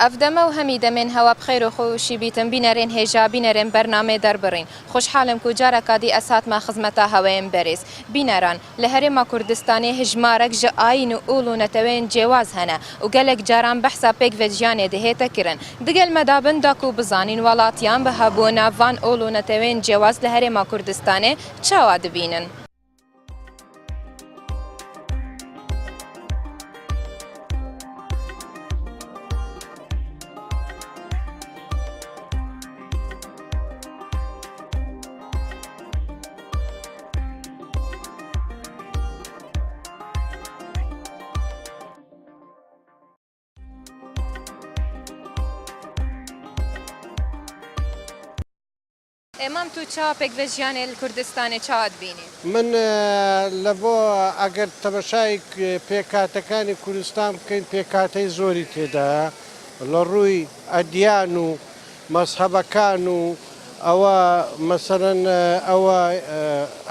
ئەفدەمە و هەمی دەمێن هەوا بخێر و خۆشی بیتم بینەرێن هێژا بینەرێن بەرنامێ دەربڕین خۆشحالم کو جارەکادی ئەساتما خزمەتە هەوەیەن بەرێز بینەران لە هەرێما کوردستانی هژمارەك ji ئاین و ئوڵ و نەتەوەیان جێواز هەنە و gelek caran behsa pêk ve jiyanê dihête kirin digel medabin da ku bizanîn welatiyan bi hebûna van ûl û netewên cêwaz li herêma Kurdistanê çawa dibînin. ئێمام تو چاوا پێک بە ژیانێ لە کوردستانی چاوات بینی من لە بۆ ئەگەر تەمەشای پێکاتەکانی کوردستان بکەین پێکاتەی زۆری تێدایە لە ڕووی ئەدیان و مەزهەبەکان و ئەوە مەسەرەن ئەوە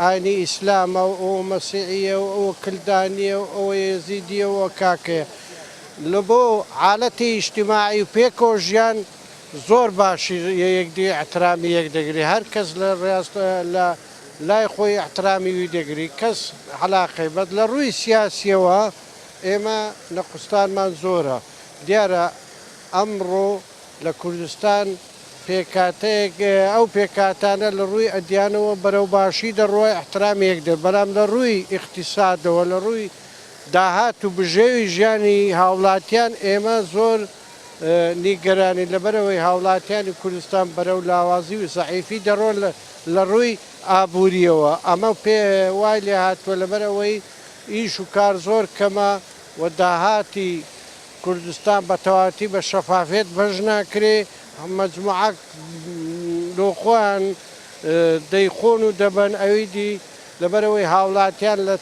ئاینی ئیسلامە و ئەوە مەسیحیە و ئەوە کلدانیە و ئەوە یەزیدیە و ئەوە لە بۆ حالەتی ئیجتیماعی و پێکەوە ژیان زۆر باشی یەکدی احترامی یەک دەگری هەر کەس لە لە لای خۆی احترامی وی دەگری کەس عەلاقەی بەد لە ڕووی سیاسیەوە ئێمە نەخستانمان زۆرە دیارە ئەمڕۆ لە کوردستان پێکاتەیەک ئەو پێکاتانە لە ڕووی ئەدیانەوە بەرەو باشی دەڕۆی احترامی یەک دە بەڵام لە ڕووی اقتصادەوە لە ڕووی داهات و بژێوی ژیانی هاوڵاتیان ئێمە زۆر نیگەرانی لەبەرەوەی هاوڵاتیانی کوردستان بەرەو لاوازی و زەعیفی دەڕۆن لە ڕووی ئابوووریەوە ئەمە پێ وای لێ هاتووە لەبەرەوەی ئیش و کار زۆر کەمە و داهاتی کوردستان بە تەواتی بە شەفافێت بەش ناکرێ مەجموعە لۆخۆیان دەیخۆن و دەبەن ئەویدی لەبەرەوەی هاوڵاتیان لە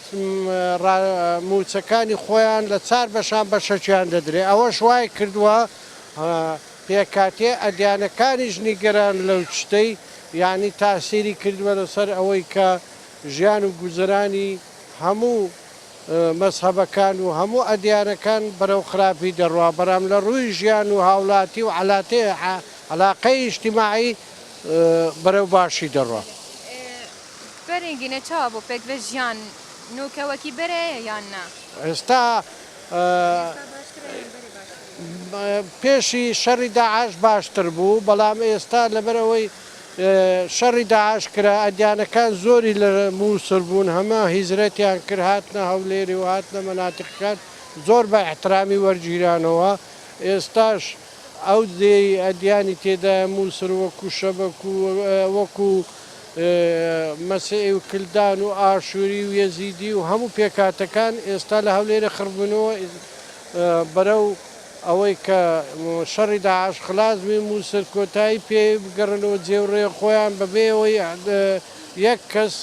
موچەکانی خۆیان لە چار بەشان بەشەکیان دەدرێ ئەوەش وای کردووە پێکاتێ ئەدیانەکانیش نیگەران لەو شتەی یعنی تاسیری کردووە لەسەر ئەوەی کە ژیان و گوزەرانی هەموو مەزهەبەکان و هەموو ئەدیانەکان بەرەو خراپی دەڕوا بەرام لە ڕووی ژیان و هاوڵاتی و عەلاقەی ئیجتیماعی بەرەو باشی دەڕوا. بەرێنگینە چاوا بۆ پێک بە ژیان نوکەوەکی بەرەیە یان نا؟ ئێستا پێشی شەڕی داعش باشتر بوو بەڵام ئێستا لەبەرەوەی شەڕی داعش کرا ئەدیانەکان زۆری لە مووسڵ بوون هەمە هیزرەتیان کرد هاتنە هەولێری و هاتنە مەناتیقەکان زۆر بە احترامی وەرگیرانەوە ئێستاش ئەو دێی ئەدیانی تێدا مووسڵ وەکو شەبەک و وەکو مەسیحی و کلدان و ئاشووری و یەزیدی و هەموو پێکاتەکان ئێستا لە هەولێرە خڕبوونەوە بەرەو ئەوەی کە شەڕی داعش خلاص بێ مووسڵ کۆتایی پێ بگەڕنەوە جێوڕێ خۆیان بەبێەوەی یەک کەس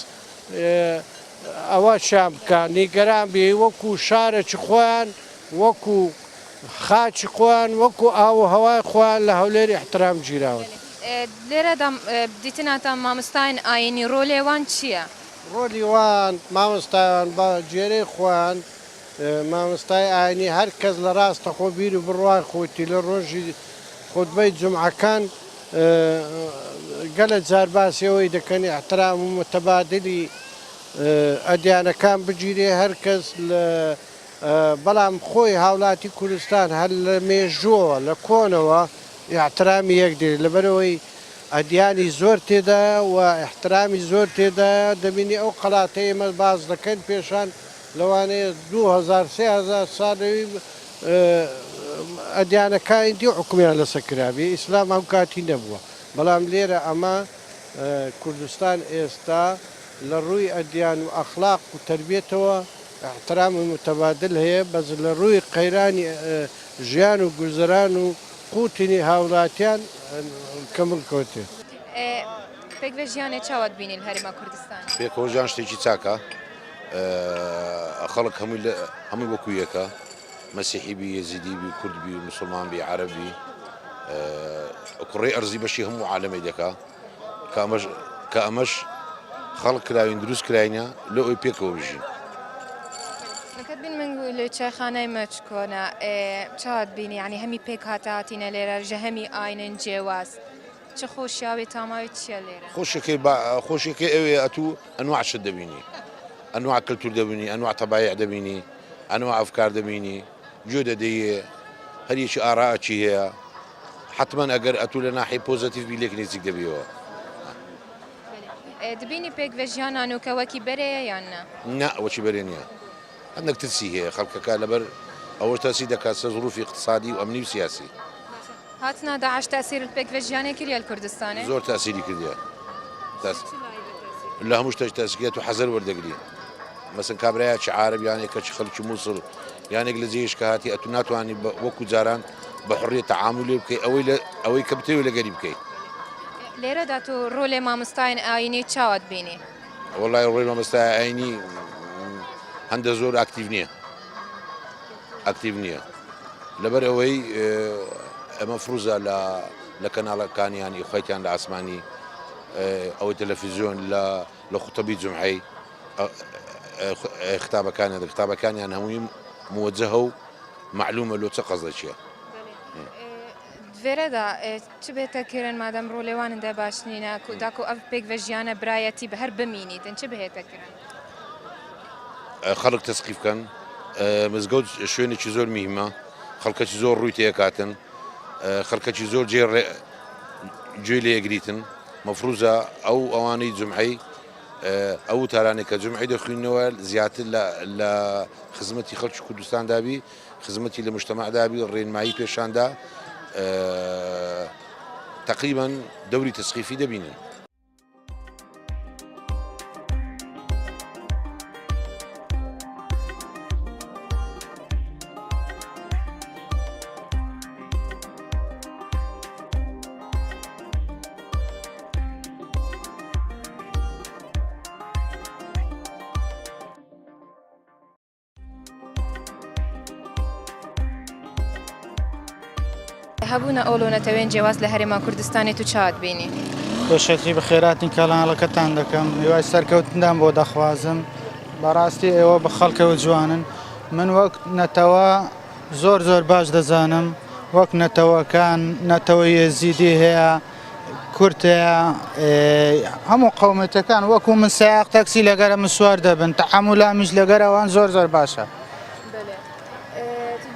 ئەوە شام بکە نیگەران بێ وەکو شارێکی خۆیان وەکو خاچی خۆیان وەکو ئاو و هەوای خۆیان لە هەولێری احترام گیراون. لێرەدا دیتناتان مامۆستایان ئاینی ڕۆلێوان چییە؟ ڕۆلی وان مامۆستایان بە جێرەی خۆیان مامۆستای ئاینی هەر کەس لە ڕاستە خۆ بیر و بڕوان خۆتی لە ڕۆژی خۆتبەی جومعەکان گەلە جارباسیەوەی دەکەنی احترام و متەبادلی ئەدیانەکان بگیرێ هەر کەس بەڵام خۆی هاوڵاتی کوردستان هەر لە مێژووە لە کۆنەوە احترامی یەک دێ لەبەرەوەی ئەدیانی زۆر تێدا و احترامی زۆر تێدا دەبینی ئەو قەڵاتەی ئێمە باز دەکەن پێشان لەوانەیە 2000 ساڵەوی ئەدیانەکانی دی حکومیان لەسەر کرابێ ئیسلام ئەو کاتی نەبووە بەڵام لێرە ئەمە کوردستان ئێستا لە ڕووی ئەدیان و ئەخلاق و تربیەتەوە احترام و متەبادل هەیە بەس لە ڕووی قەیرانی ژیان و گوزەران و قوتنی هاوڵاتیان کەمل کۆتێ. پێک بە ژیانێ چاوات بینی لە هەرێما کوردستان؟ پێکەوە ژیان شتێکی چاکە خەڵک هەمووی وەکو یەکە مەسیحی بی یەزیدی بی کورد بی موسڵمان بی عەرەبی کوڕێ ئەرزی بەشی هەموو عالەمەی دەکا کە ئەمەش خەڵک کراوین دروست کراینە لە ئەوی پێکەوە بژین. كتبين من لچایخانەی مەچکۆنە چاوت بینی ینی هەمی پێک هاتاتینە لێرە ژە هەمی ئاینن جێواز چ خۆشیاوی تاماوی چیە لێرە خۆشیەکەی ئەوێ ئەتوو ئەنواع شت دەبینی ئەنواع کلتور دەبینی ئەنواع تەبایع دەبینی ئەنواع ئەفکار دەبینی گوێ دەدەیە هەریەکی ئاراچی هەیە حتمما ئەگەر ئەتوو لە ناحی پۆزتیڤ بی لێک نزیک دەبیەوە دبینی پێکڤێژیان نانووکەوەکی بەرەیە یان نا وەچی بەرێ نییە هەندێک ترسی هەیە خەڵکەکە لەبەر ئەوە تاسی دەکات سە ظروفی اقتصادی و ئەمنی و سیاسی هاتنا داعش تأثیر پێکڤێژیانێ کردە لە کوردستانێ زۆر تاسیری کردیە لە هەموو شتێک تاسیکێت و حەزەر وەردەگری مەسن کابراایە چ عارب یانێک کە چ خەڵکی مووسڵ یانێک لە جێیش کە هاتی ئەتو ناتوانانی وەکو جاران بە حڕیە تەعامل لێ بکەیت ئەوەی کە بتەوێت لەگەری بکەیت لێرەدا تو ڕۆلێ مامۆستایان ئاینی چاوت بینی وەڵای ڕۆی مامۆستای ئاینی هەندە زۆر ئاکتیڤ نییە لەبەر ئەوەی ئەمە فروزە لە کەناڵەکانیان ئیخوایتیان لە ئاسمانی ئەوەی تەلەڤیزیۆن لە خوتەبی جومعەی قتابەکانیان هەمووی موجهە و معلومە لۆ چە قەزە چییە دوێرەدا چ بێتەکردن مادەم ڕۆلێواندا باش نینە داکو ئەف پێکڤێژیانە برایەتی بە هەر بمینیتن چ بهێتەکردن خەڵک تەسقیف بکەن مزگەوت شوێنێکی زۆر میهمە خەڵکەکی زۆر ڕووی تێکاتن خەڵکەکی زۆر گوێ لێگریتن مەفروزە ئەوانەی جومعەی ئەو تارانێک کە جومعەی دەخوێنەوە زیاتر لە خزمەتی خەڵکی کوردستان دابی خزمەتی لە مجتەمع دابی ڕێنمایی پێشاندا تقریبا دەوری تەسقیفی دەبینن هەبوونە ئەوڵۆنەتەوێن جیاواز لە هەرێما کوردستانی تو چاوت بینی خۆشەتی بە خێراتی کەڵانەکەتان دەکەم هیوای سەرکەوتندان بۆ دەخوازم بەڕاستی ئێوە بە خەڵکەوە جوانن من وەک نەتەوە زۆر باش دەزانم وەک نەتەوەکان نەتەوە یەزیدی هەیە کورد هەیە هەموو قەومەتەکان وەکو من سایاق تەکسی لەگەرە من سوار دەبن تەحەمولامیش لەگەرەوان زۆر باشە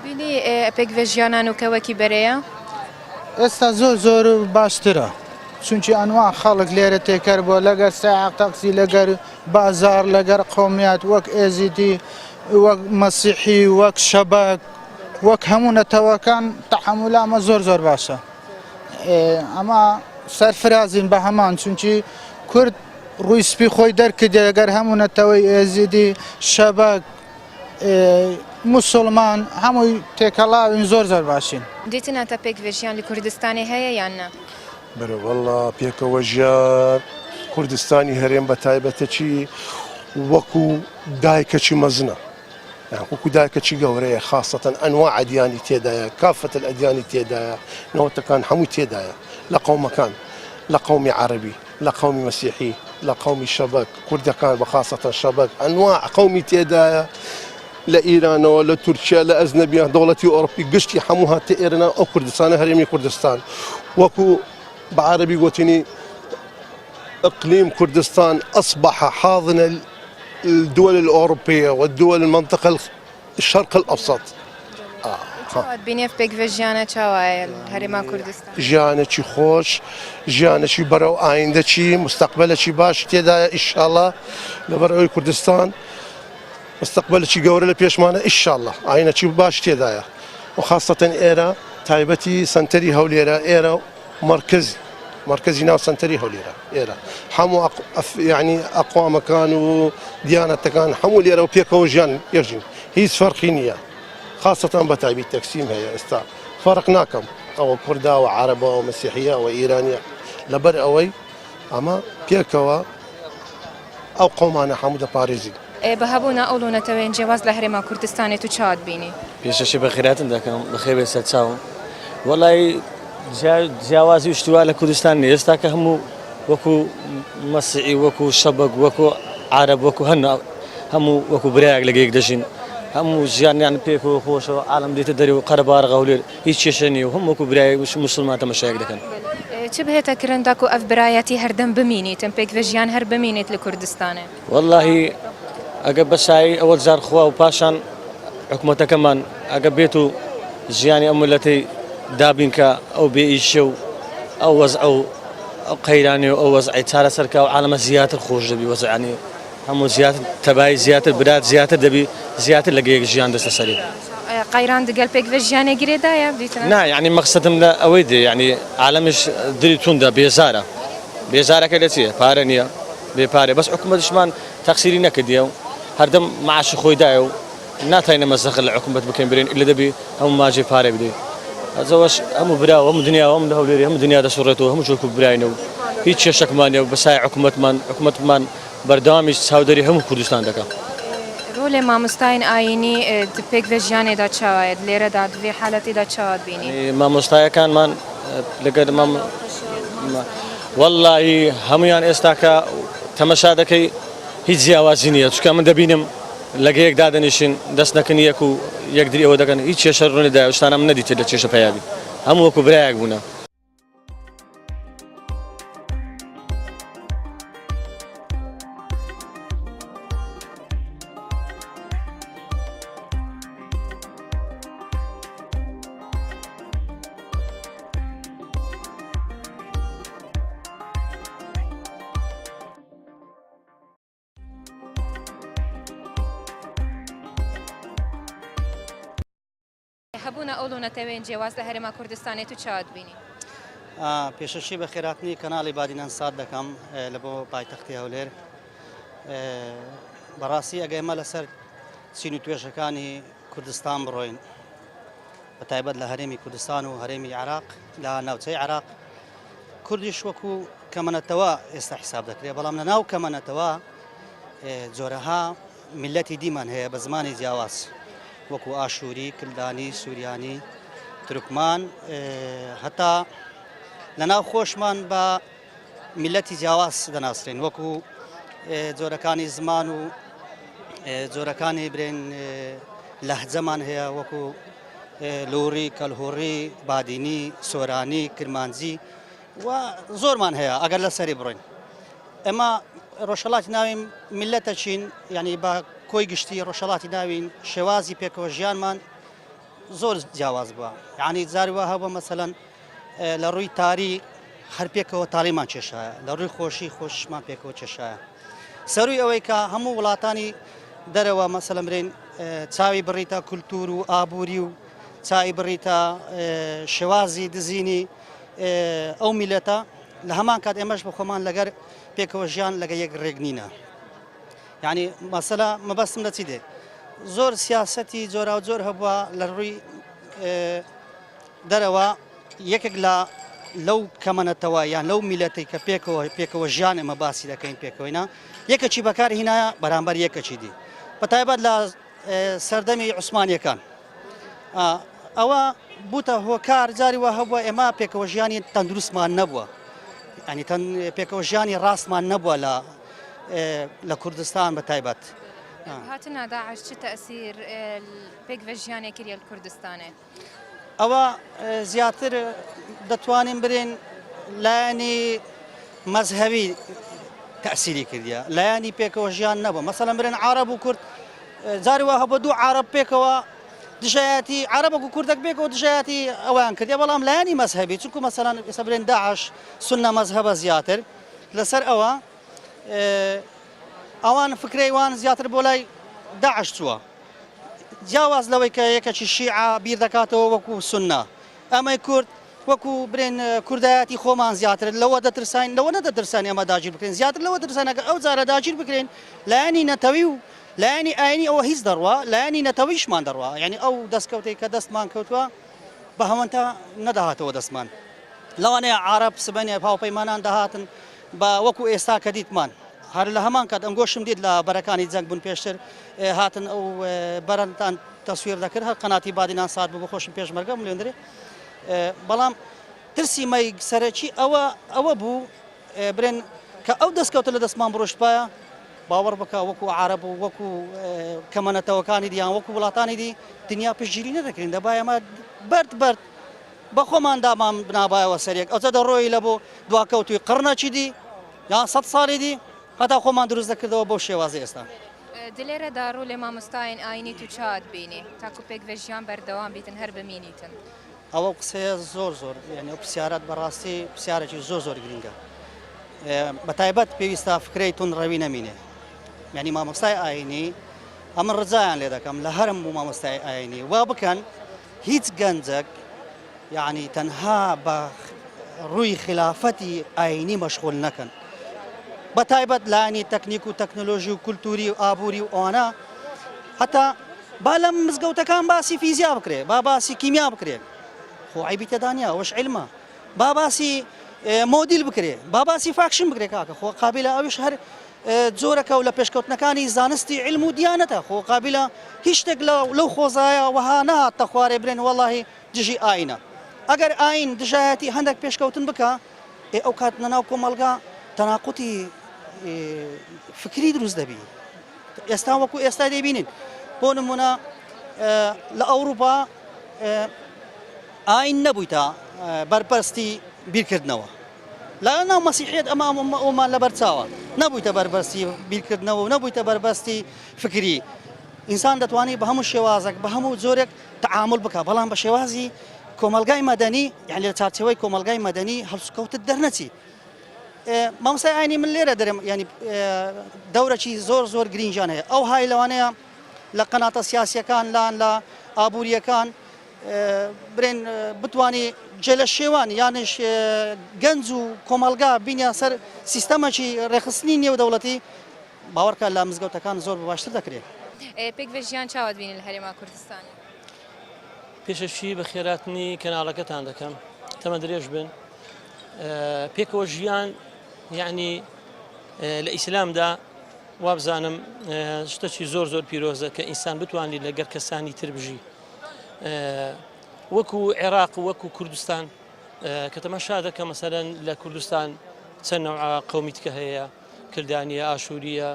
بینی پێکڤێژیانان و کەوەکی بەرەیە ئێستا زۆر باشترە چونکی ئەنوا خەڵک لێرە تێکەر بۆ لەگەر سایاق تەکسی لەگەر بازار لەگەر قەومیات وەک ئێزیدی وەک مەسیحی وەک شەبەک وەک هەموو نەتەوەکان تەحەمولامە زۆر باشە ئەمە سەرفرازین بە هەمان چونکی کورد ڕووی سپی خۆی دەرکردی لەگەر هەموو نەتەوەی ئێزیدی شەبەک موسڵمان هەمووی تێکەڵاوین زۆر باشین دیتناتە پێکڤێژیان لە کوردستانی هەیە یان نە بەرەوەڵا پێکەوە ژیان کوردستانی هەرێم بە تایبەتەکی وەکو دایکەکی مەزنە وەکو دایکەکی گەورەیە خاصەتەن ئەنواع ئەدیانی تێدایە کافەت ئەدیانی تێدایە نەوەتەکان هەمووی تێدایە لە قەومەکان لە قەومی عەرەبی لە قەومی مەسیحی لە قەومی شەبەک کوردەکان بە خاصەتەن شەبەک ئەنواع قەومی تێدایە لە ئیرانەوە لە تورکیا لە ئەزنەبیان دەوڵەتی ئۆڕۆپی گشتی هەموو هاتە ئێرەنا ئەو کوردستانە هەرێمی کوردستان وەکو بعربي قوتني إقليم كردستان أصبح حاضنة الدول الأوروبية والدول المنطقة الشرق الأوسط بینێف پێکڤێژیانە چاوایە هەرێما کوردستان ژیانێکی خۆش ژیانێکی بەرەو ئایندەکی مستەقبەلێکی باش تێدایە ئیشاڵڵا لەبەر ئەوەی کوردستان مستەقبەلێکی گەورە لە پێشمانە ئیشاڵڵا ئاینەکی باش تێدایە وخاصەتەن ئێرە تایبەتی سەنتەری هەولێرە ئێرە مركزي ناو سنتري هوليرا إيرا حمو يعني أقوى مكان وديانة كان حمو ليرا وبيكو جان يرجم هي فرقينية خاصة بتعبي التقسيم هي استا فرقناكم أو كردا وعربة ومسيحية وإيرانية لبر أوي أما بيكو أو قومانا حمودة باريزي بەهەبوونا ئەوڵۆنەتەوێن جیاواز لە هەرێما کوردستانی تو چاوت بینی پێشەشی بەخێراتن دەکەم بەخێر بێ سەرچاوم وەڵی جیاوازی شتووە لە کوردستان ئێستا کە هەموو وەکو مەسیحی وەکو شەبەک وەکو عارەب وەکو هەموو وەکو برایەک لەگەیەک دەژین هەموو ژیانیان پێکەوە خۆشەوە عالم دێتە دەرێ و قەرەباڕ غەولێر هیچ کێشە نیە و هەموو وەکو برای موسڵمان تەماشایەک دەکەن. چ بهێتە کرنداک و ئەف برایەتی هەردەم بمینیتن پێکڤە ژیان هەر بمینێت لە کوردستانێ؟ واللهی ئەگە بەسایی ئەوە جار خوا و پاشان حکوومەتەکەمان ئەگە بێت و ژیانی ئەم ملەتەی دابینکە ئەو بێئیشە و ئەو وەزع و ئەو قەیرانی و ئەو وەزعی چارە سەرکا و عالەمە زیاتر خۆش دەبی وەزعانی هەموو زیاتر تەبای زیاتر برات زیاتر دەبی زیاتر لە گەیەک ژیان دەستە سەری. قەیران دەگەل پێکڤە ژیانێ گرێدایە بیتن؟ نا یعنی مەقسەدم لە ئەوەی دێ یعنی عالەمش دری توندا بێزارە بێزارەکە لە چییە؟ پارە نییە بێپارێ بەس حکوومەتشمان تەقسیری نەکردیە و هەردەم معاشی خۆی دایە و ناتوانێ مەزەخر لە حکوومەت بکەین برێن لە دەبی هەموو ماجێ پارێ بدەین. ئەزەوەش هەموو براوە هەموو دنیا هەموو هەولێری هەموو دنیا دەسوڕێتەوە هەموو جۆکو براینە و هیچ کێشەکمانە و بەسای حکوومەتمان بەردەوامیش چاودەری هەموو کوردستان دەکات. ڕۆلێ مامۆستاین ئاینی پێکڤە ژیانێدا چاوایەت لێرەدا دوێ حالەتیدا چاوات بینی؟ مامۆستایەکانمان لەگەر وەڵڵاهی هەمویان ئێستاکە تەمەشا دەکەی هیچ جیاوازی نییە چونکە من دەبینم لەگە یەک دادەنیشن دەست نەکەن یەک و یەکدری ئەوە دەکەن هیچ کێشە ڕوونیدا شتانە من نەدیتێت لە چێشە پەیاوی هەموو وەکو برایەک بوونە. هەبوونە ئەوڵ و نەتەوێن جیاواز لە هەرێما کوردستانێت و چاوات بینی؟ پێشەشی بە خێراتنی کەناڵی بادینان سات دەکەم لە بۆ پایتەختی هەولێر. بەڕاستی ئەگە ئێمە لەسەر چین و توێژەکانی کوردستان بڕۆین بە تایبەت لە هەرێمی کوردستان و هەرێمی عێراق لە ناوچەی عێراق کوردیش وەکو کەمەنەتەوە ئێستا حیساب دەکرێت بەڵام لە ناو کەمەنەتەوە جۆرەها میلەتی دیمان هەیە بە زمانی جیاواز وەکو ئاشووری، کلدانی، سووریانی، تورکمان هەتا لە ناو خۆشمان بە میلەتی جیاواز دەناسرێن وەکو جۆرەکانی زمان و جۆرەکانی برێن لەهجەمان هەیە وەکو لۆری، کەلهۆڕی، بادینی، سۆرانی، کرمانجی و زۆرمان هەیە ئەگەر لە سەری بڕۆین. ئەمە ڕۆژهەڵاتی ناوین میلەتە چین یعنی بە کۆی گشتی ڕۆژهەڵاتی ناوین شێوازی پێکەوە ژیانمان زۆر جیاواز بووە یعنی جاریوە هەبووە مەسەلەن لە ڕووی تاری هەر پێکەوە تاڵیمان کێشایە لە ڕووی خۆشی خۆشمان پێکەوە کێشایە سەروی ئەوەی کە هەموو وڵاتانی دەرەوە مەسەلەن برێن چاوی بڕیتە کولتور و ئابووری و چاوی بڕیتە شێوازی دزینی ئەو میلەتە لە هەمان کات ئێمەش بە خۆمان لەگەر پێکەوە ژیان لەگە یەک ڕێک نینە. یعنی مەسەلە مەبەستم لە چی دێ زۆر سیاسەتی جۆرا و جۆر هەبووە لە ڕووی دەرەوە یەکێک لەو کەمەنەتەوە یان لەو میلەتی کە پێکەوە ژیان ئێمە باسی دەکەین پێکەوەینە یەکەکی بەکار هینایە بەرامبەر یەکەکی دی بە تایبەت لە سەردەمی عوسمانیەکان ئەوە بووتە هۆکار جاری وە هەبووە ئێمە پێکەوە ژیانی تەندروستمان نەبووە ینی پێکەوە ژیانی ڕاستمان نەبووە لە کوردستان بە تایبەت. هاتنە داعش چ تەئسیر پێکڤە ژیانێ کردە لە کوردستانێ؟ ئەوە زیاتر دەتوانین برێن لایەنی مەزهەبی تەئسیری کردیە لایەنی پێکەوە ژیان نەبووە مەسەلەن برێن عەرەب و کورد جاری وا هەبووە دوو عەرەب پێکەوە دژایەتی عەرەبێک و کوردێک پێکەوە دژایەتی ئەویان کردیە بەڵام لایەنی مەزهەبی چونکو مەسەلەن ئێستا برێن داعش سونە مەزهەبە زیاتر لەسەر ئەوە ئەوان فکرەی وان زیاتر بۆ لای داعش چووە جیاواز لەوەی کە یەکەکی شیعە بیر دەکاتەوە وەکو سونە ئەمەی کورد وەکو برێن کوردایەتی خۆمان زیاتر لەوە دەترسین لەوە نەدەترسان ئێمە داگیر بکرێن زیاتر لەوە دەترسانەکە ئەو جارە داگیر بکرێن لایەنی نەتەوی و لایەنی ئاینی ئەوە هیچ دەڕوە لایەنی نەتەویشمان دەڕوە یعنی ئەو دەستکەوتەی کە دەستمان کەوتووە بە هەمەنتە نەداهاتەوە دەستمان لەوانەیە عەرەب سبەنێ پاوپەیمانان دەهاتن بە وەکو ئێستا کە دیتمان هەر لە هەمان کات ئەنگۆشم دیت لە بەرەکانی جەنگ بوون پێشتر هاتن ئەو بەرەتان تەسویر دەکرد هەر قەناتی بادینان سات بوو بخۆشم پێشمەرگەم لێندرێ بەڵام ترسی مەی سەرەکی ئەوە بوو برێن کە ئەو دەستکەوتە لە دەستمان بڕۆشتپایە باوەڕ بکە وەکو عرب و وەکو کەمەنەتەوەکانی دییان وەکو وڵاتانی دی دنیا پشتگیری نەدەکرین دەبای ئەمە برد بە خۆمان دامان بنابایەوە سەرێک ئەوچە دەڕۆی لە بۆ دواکەوتوی قڕنەچی دی یان 100 ساڵی دی هەتا خۆمان دروست دەکردەوە بۆ شێوازی ئێستا دلێرەدا ڕوو لێ مامۆستایان ئاینی تو چات بینی تاکو پێک ڤژیان بەردەوام بیتن هەر بمینیتن ئەوە قسەیە زۆر یعنی ئەو پرسیارەت بەڕاستی پرسیارێکی زۆر گرنگە بە تایبەت پێویستە فکرەی تون ڕەوی نەمینێ یعنی مامۆستای ئاینی ئەمە ڕزایان لێ دەکەم لە هەرم و مامۆستای ئاینی وا بکەن هیچ گەنجێک یعنی تەنها بە ڕووی خلافەتی ئاینی مەشغول نەکەن بە تایبەت لانی تەکنیک و تەکنۆلۆژی و کولتوری و ئابووری و ئەوانە هەتا با لە مزگەوتەکان باسی فیزیا بکرێ با باسی کیمیا بکرێت خۆ عیبی تێدانیا ئەوەش عیلمە با باسی مۆدیل بکرێ با باسی فاکشن بکرێ کاکە خۆ قابلە ئەوش هەر جۆرەکە و لە پێشکەوتنەکانی زانستی علم و دیانەتە خۆ قابلە هیچ شتێک لەو خۆزایە وەها نەهاتە خوارێ برێن وەڵاهی دژی ئاینە ئەگەر ئاین دژایەتی هەندێک پێشکەوتن بکە ئەو کات نەناو کۆمەلگا تەناقوتی فکری دروست دەبی ئێستا وەکو ئێستا دەبینین بۆ نمونە لە ئەوروپا ئاین نەبوویتە بەرپەرستی بیرکردنەوە لە ناو مەسیحیەت ئەمان لە بەرچاوە نەبوویتە بەربەستی بیرکردنەوە و نەبوویتە بەربەستی فکری ئینسان دەتوانێت بە هەموو شێوازێک بە هەموو جۆرێک تعامل بکە بەڵام بە شێوازی کۆمەلگای مەدەنی یعنی لە چارچەوەی کۆمەلگای مەدەنی هەڵسوکەوتت دەرنەچی مامۆستای ئاینی من لێرە دەرم ینی دەورەی زۆر گرنگیان هەیە ئەو های لەوانەیە لە قەناتە سیاسیەکان لان لە ئابوووریەکان برێن بتوانانی جێلە شێوان یانش گەنج و کۆمەلگا بینیان سەر سیستەمەکی ڕێخستنی نێودەوڵەتی باوەڕکە لە مزگەوتەکان زۆر باشتر دەکرێت پێک ڤژیان چاوت بینی لە هەرێما کوردستانی پێشەشی بە خێراتنی کەناڵەکەتان دەکەم تەمە درێژ بن پێکەوە ژیان یعنی لە ئیسلامدا وابزانم شتێکی زۆر پیرۆزە کە ئینسان بتوانێت لەگەر کەسانی تر بژی وەکو عێراق و وەکو کوردستان کە تەماشا دەکە مەسەلەن لە کوردستان چەند نەوع قەومیتکە هەیە کردانیە ئاشووریە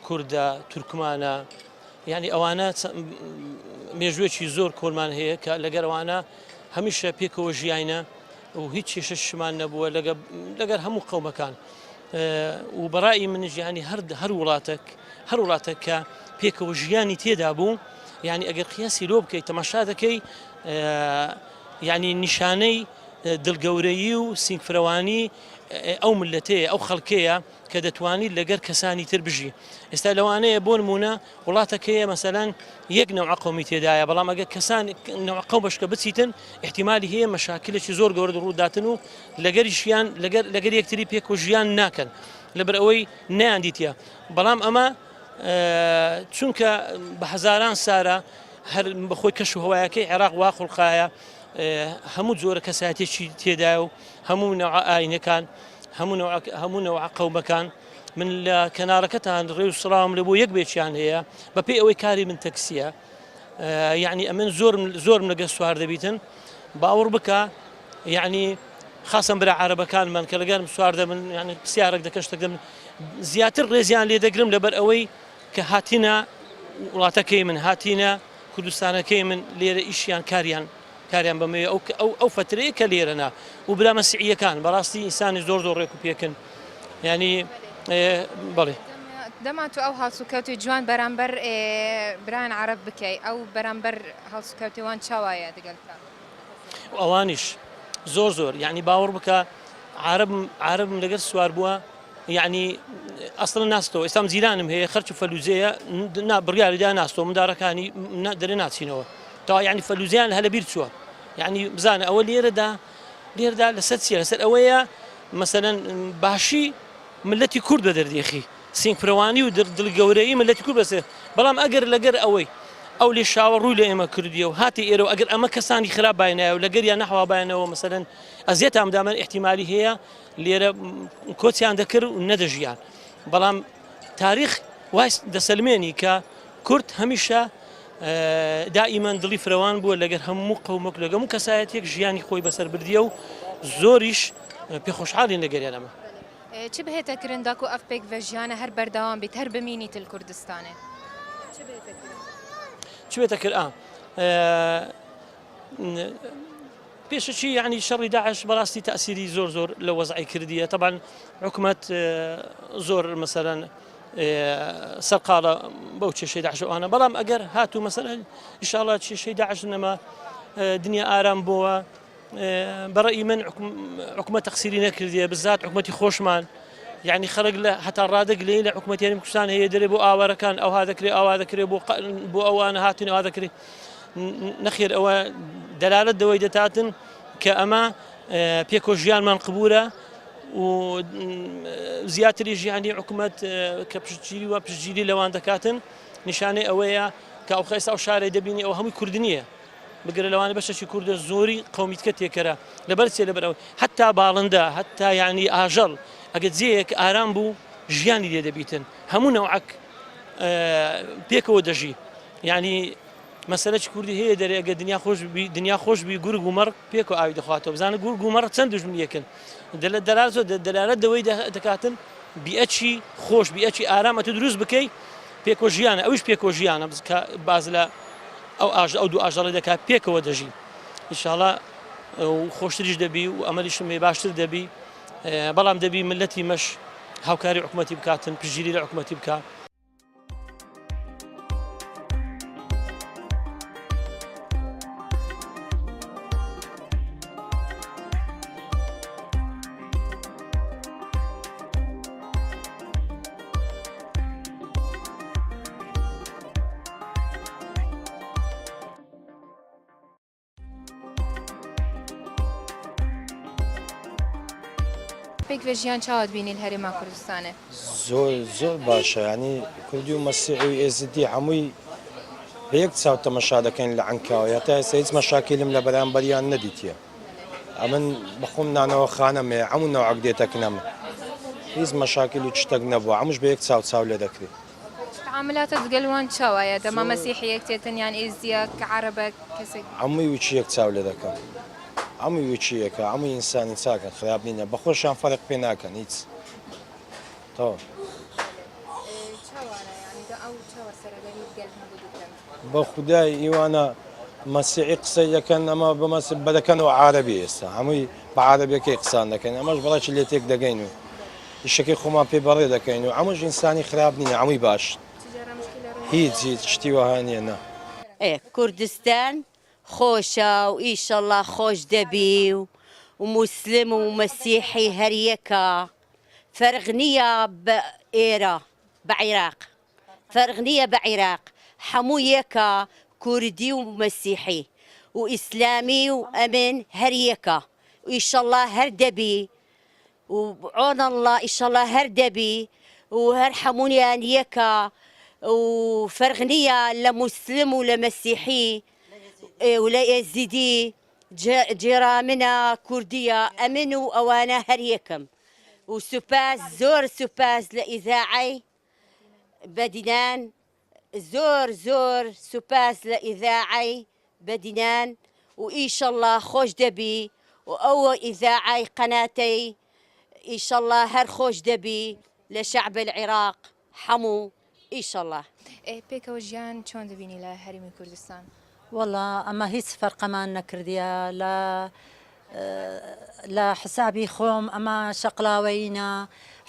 کووردە تورکمانە یعنی ئەوانە مێژوێکی زۆر کۆڵمان هەیە کە لەگەر ئەوانە هەمیشە پێکەوە ژیانە و هیچ کێشەشمان نەبووە لەگەر هەموو قەومەکان و بەڕای منیش ینی هەر وڵاتێک کە پێکەوە ژیانی تێدا بوو یعنی ئەگەر قیاسی لۆ بکەیت تەماشا دەکەی یعنی نیشانەی دڵگەورەیی و سینگفرەوانی ئەو ملەتەیە ئەو خەڵکەیە کە دەتوانیت لەگەر کەسانی تر بژی ئێستا لەوانەیە بۆ نمونە وڵاتەکەیە مەسەلەن یەک نەوع قەومی تێدایە بەڵام ئەگەر کەسان نەوع قەوم بەشکە بچیتن احتیمالی هەیە مەشاکلێکی زۆر گەورە ڕووداتن و لەگەریشیان لەگەر یەکتری پێکەوە ژیان ناکەن لەبەر ئەوەی نەیاندیتە بەڵام ئەمە چونکە بە هەزاران سارە هەر بەخۆی کەش و هەوایەکەی عێراق وا خوڵقایە هەموو جۆرە کەسایەتێکی تێدا و هەموو نەوع ئاینەکان هەموو نەوع قەومەکان من لە کەناڵەکەتان ڕێ و سڵاوم لە بۆ یەک بێکیان هەیە بەپێی ئەوەی کاری من تەکسیە یعنی ئەمن زۆرم لەگە سوار دەبیتن باوەڕ بکە یعنی خاصم برا عربەکان من کە لەگەرم سوار دەبن یعنی پرسیارێک دەکەن شتێک دەبن زیاتر ڕێزیان لێ دەگرم لەبەر ئەوەی کە هاتینە وڵاتەکەی من هاتینە کوردستانەکەی من لێرە ئیشیان کاریان بەمێ ئەو فترەیە کە لێرەنا و برا مەسیحیەکان بەڕاستی ئینسانی زۆر ڕێک و پێکن ینی بەڵێ دەما تو ئەو هەڵسوکەوتی جوان بەرامبەر بران عرب بکەی ئەو بەرامبەر هەڵسوکەوتیوان چاوایە دەگەڵتا ئەوانیش زۆر یعنی باوەڕ بکە عربم لەگەر سوار بووە یعنی ئەسڵ ناستەوە ئێستام جیرانم هەیە خەرچ و فەلوزەیە بڕیاریدا ناستەوە منداڕەکانی دەرێ ناچینەوە تا یعنی فەلوزیان هەلە بیر چووە یعنی بزانە ئەوە لێرەدا لەسەر چیە لەسەر ئەوەیە مەسەلەن باشی ملەتی کورد بە دەردێخی سینگفرەوانی و دڵگەورەیی ملەتی کورد بەسێ بەڵام ئەگەر لەگەر ئەوەی ئەو لێ شاوە ڕووی لە ئێمە کردیە و هاتی ئێرە و ئەگەر ئەمە کەسانی خراپ باینایە و لەگەریان نەحوا باینەوە مەسەلەن ئەزیەت ئەمدامەن احتیمالی هەیە لێرە کۆچیان دەکرد و نەدەژیان بەڵام تاریخ وای دەسەلمێنی کە کورد هەمیشە دائیمان دڵی فرەوان بووە لەگەر هەموو قەومەک لەگە هەموو کەسایەتێک ژیانی خۆی بەسەر بردیە و زۆریش پێخۆشحاڵین لەگەریان ئەمە چ بهێتە کرنداک و ئەف پێک ڤژیانە هەر بەردەوام بیت هەر بمینیت کوردستانێ چ بێتە کرد پێشەچی یعنی شەڕی داعش بەڕاستی تەسیری زۆر لە وەزعی کردیە طبعا حکوومەت زۆر مەسەرەن سەرقاڵە بەو کێشەی داعش ئەوانە بەڵام ئەگەر هاتوو مەسەرەن ئینشاءڵڵا کێشەی داعش نەما دنیا ئارام بووە بەڕێی من حکوومەت تەقسیری نەکردیە بزات حکوومەتی خۆشمان يعني خرج له حتى الرادق لي لحكومة يعني مكستان هي يدري بو آوار كان أو هذا كري أو هذا كري بو أوانا هاتين أو هذا كري نخير أو دلالة دويدتاتن كأما بيكوجيان من قبورة وزيادة ريجي يعني حكومة كبشجيري وبشجيري لوان دكاتن نشانة أويا كأو خيس أو شارع دبيني أو هم كردنية بقرا لوان بس شي كرد الزوري قومي كتير كرا لبرسي لبرا حتى بالندا حتى يعني آجل ئەگەر جێیەک ئارام بوو ژیانی لێ دەبیتن هەموو نەوعەک پێکەوە دەژی یعنی مەسەلەی کوردی هەیە دەرێ ئەگەر دنیا خۆش بی گورگ و مەڕ پێکەوە ئاوی دەخواتەوە بزانە گورگ و مەڕ چەند دژمنیەکن دەلالەت دەوەی دەکاتن بیئەچی خۆش بیئەچی ئارامە تو دروست بکەی پێکەوە ژیانە ئەویش پێکەوە ژیانە باز لە ئەو دوو ئاژەڵی دەکات پێکەوە دەژی ئینشاڵڵا و خۆشتریش دەبی و ئەمەلیشم باشتر دەبی بەڵام دەبی ملەتی مەش هاوکاری حکوومەتی بکاتن پشگیری لە حکوومەتی بکات پێک ڤژیان چاوت بینی لە هەرێما کوردستانێ زۆر باشە ینی کوردی و مەسیحی و ئێزیدی هەمووی بە یەک چاو تەمەشا دەکەین لە عەنکاوە تا ئێستا هیچ مەشاکیلم لە بەرامبەریان نەدیتیە ئەمن بەخۆم نانەوە خانەمێ هەموو نەوعەک دێتەکنەمە هیچ مەشاکیل و شتێک نەبووە هەمووش بە یەک چاو لێ دەکرێت تعاملاتت گەلوان چاوایە دەما مەسیحیەک تێتن یان ئێزیە کە عەرەبە کەسێک هەمووی وچی یەک چاو لێ دەکەم هەمووی وچیەکە هەمووی ئینسانی چاکەن خراپ نینە بەخۆشیان فەرق پێ ناکەن هیچ تەواو بە خودای ئیوانە مەسیحی قسەی دەکەن ئەمە بەدەکەنەوە عارەبی ئێستا هەمووی بە عارەبیەکەی قسان دەکەن ئەمەش بەڵێکی لێ تێک دەگەین و ئیشەکەی خۆمان پێ بەڕێ دەکەین و هەمووش ئینسانی خراپ نینە هەمووی باش هیچ شتی وەها نییە نە کوردستان خۆشە و ئیشەڵڵا خۆش دەبی و مسلم و مەسیحی هەر یەکە فەرق نییە بە ئێرە بە عێراق فەرق نییە بە عێراق هەموو یەکە کوردی و مەسیحی و ئیسلامی و ئەمن هەر یەکە و ئیشەڵڵا هەر دەبی و عۆنەڵڵا ئیشەڵڵا هەر دەبی و هەر هەموویان یەکە و فەرق نییە لە مسلم و لە مەسیحی ولا يزيدي جيراننا كردية أمن وأوانا هريكم وسوباس زور سوباس لإذاعي بدنان زور سوباس لإذاعي بدنان وإن شاء الله خوش دبي وأو إذاعي قناتي إن شاء الله هر خوش دبي لشعب العراق حمو إن شاء الله پێکەوە ژیان چۆن دەبینی لە هەرێمی کوردستان والله ئەمە هیچ فەرقەمان نەکردیە لە حسابی خۆم ئەمە شەقلاوەینە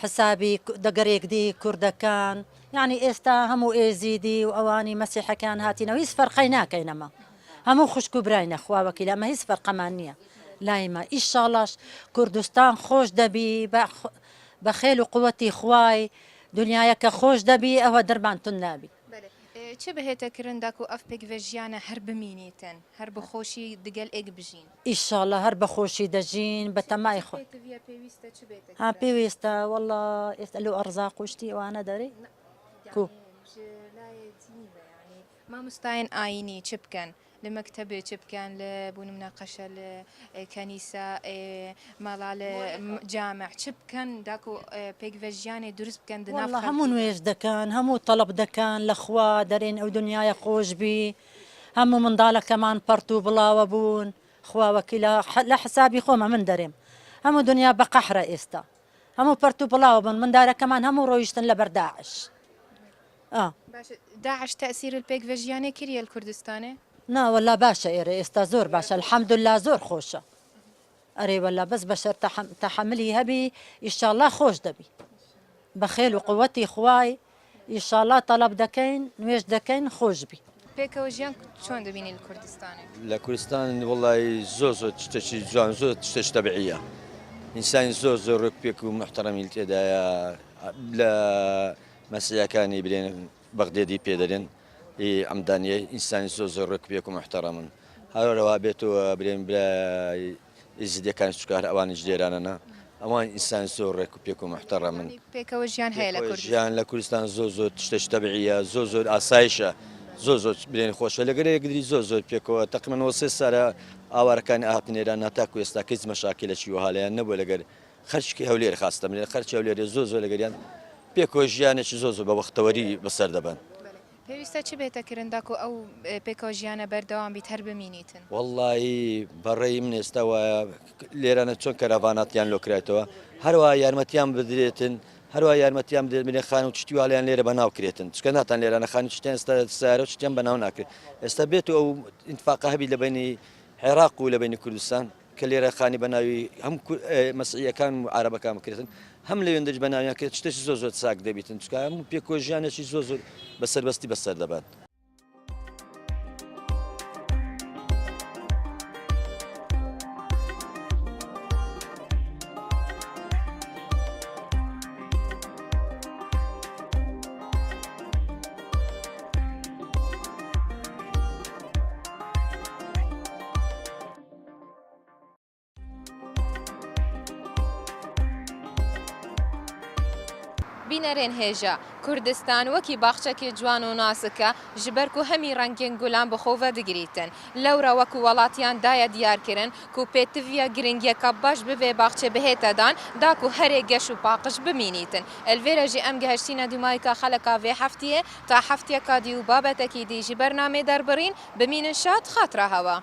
حسابی دەگەرێک دی کوردەکان یعنی ئێستا هەموو ئێزیدی و ئەوانی مەسیحەکان هاتینەوە هیچ فەرقەی ناکەینەمە هەموو خوشک و براینە خواوەکی لەمە هیچ فەرقەمان نییە لایمە ئیشاڵاش کوردستان خۆش دەبی بە خێل و قووەتی خوای دنیایەکە خۆش دەبی ئەوە دەربانتون نابی چ بهێتە کرنداک و ئەف پێک ڤژیانە هەر بمینیتن هەر بەخۆشی دگەل ئێک بژین ئیشاڵە هەر بەخۆشی دەژین بە تەمای خۆ ها پێویستە وەڵڵا ئێستا لەو ئەرزاق و شتی ئەوانە دەرێ مامۆستایان ئاینی چ بکەن لە مەکتەبێ چ بکەن لە بوون مناقەشە لە کەنیسا ماڵا لە جامع چ بکەن داک و پێک ڤژیانێ دروست بکەن هەموو نوێژ دەکەن هەموو تەڵەب دەکەن لەخوا دەرێن ئەو دنیای خۆشببی هەموو منداڵەکەمان پەرت و بڵاوە بوون خواوەکی لە حسابی خۆمە من دەرێم هەموو دنیا بە قەحرە ئێستا هەموو پەرت و بڵاو بن مندارەکەمان هەموو ڕۆیشتن لە بەرداعش داعش تأثير البيك فيجياني كريه الكردستاني؟ ناوەلا باشە ئێرە ئێستا زۆر باشە الحەمدوللا زۆر خۆشە ئەرێ وەلا بەس بەشەر تەحەملی هەبی ئیشاءالله خۆش دەبی بەخێل و قووەتی خوای ئیشاءالله تەڵەب دەکەین نوێژ دەکەین خۆش بی پێکەوە ژیان چۆن دەبینی لە کوردستانی؟ لە کوردستان وڵی زۆر شتێکی جوان زۆر شتێک تەبیعیە ئینسانی زۆر ڕێک پێک و محتەرەمی تێدایە لە مەسیحەکانی برێن بەغدێدی پێدەرێن ئەمدانیە ئینسانی زۆر ڕێک پێک و محتەرەمن هەروەها بێتەوە برێن برای ئیزیدەکانی چکار ئەوانی لێرانەنا ئەوان ئینسان زۆر ڕێک و پێک و محتەرەمن پێکەوە ژیان هەیە لە ژیان لە کوردستان زۆر شتێک تەبیعیە زۆر ئاسایشە زۆر برێن خۆشە لەگەرەیەکدری زۆر پێکەوە تەقریباً سێ سارە ئاوارەکانی ئاهاتنێران ناتاکو ئێستا هیچ مەشاکلێکی وهالیان نەبووە لەگەر خەرچی هەولێر خاستە من خەرچی هەولێرە زۆر لەگەریان پێکەوە ژیانێکی زۆر بە وەختەوەری بەسەر دەبن پێویستە چی بێتە کرنداکو ئەو پێکەوە ژیانە بەردەوام بیت هەر بمینیتن وەڵی بەڕێی من ئێستا وایە لێرانە چۆن کەراڤاناتیان لۆکرێتەوە هەروە یارمەتیان بدرێتن هەروە یارمەتیان بدرێت خان و چتیوالیان لێرە بەناوکرێتن چکە ناتان لێرانە خانی شتیان ئێستا سارە شتیان بەناو ناکرێت ئێستا بێت ئەو ئینتفاقە هەبی لە بینی عێراق و لە بینی کوردستان کە لێرە خانی بەناوی هەم مەسیحیەکان و عەرەبەکان بکرێتن هەم لەوێندەش بەناویان کرێت شتێکی زۆر چاک دەبیتن چکە هەموو پێکۆ ژیانێکی زۆر بەسەربەستی بەسەر دەبات بینەرێن هێژە کوردستان وەکی باخچەکی جوان و ناسکە ji ber ku hemî rengên gulan bi xwe vedigirîtin lewra weku welatiyan daye diyarkirin ku pêtiviya giringiyeka baş bi vê baxçe bihête dan da ku herê geş û paqij bimînîtin elvêre jî em gihiştîne dîmayîka xeleka vê heftiyê ta heftiyeka dî û babetekî dî ji bernamê derbirîn bimînin şad xatira hewa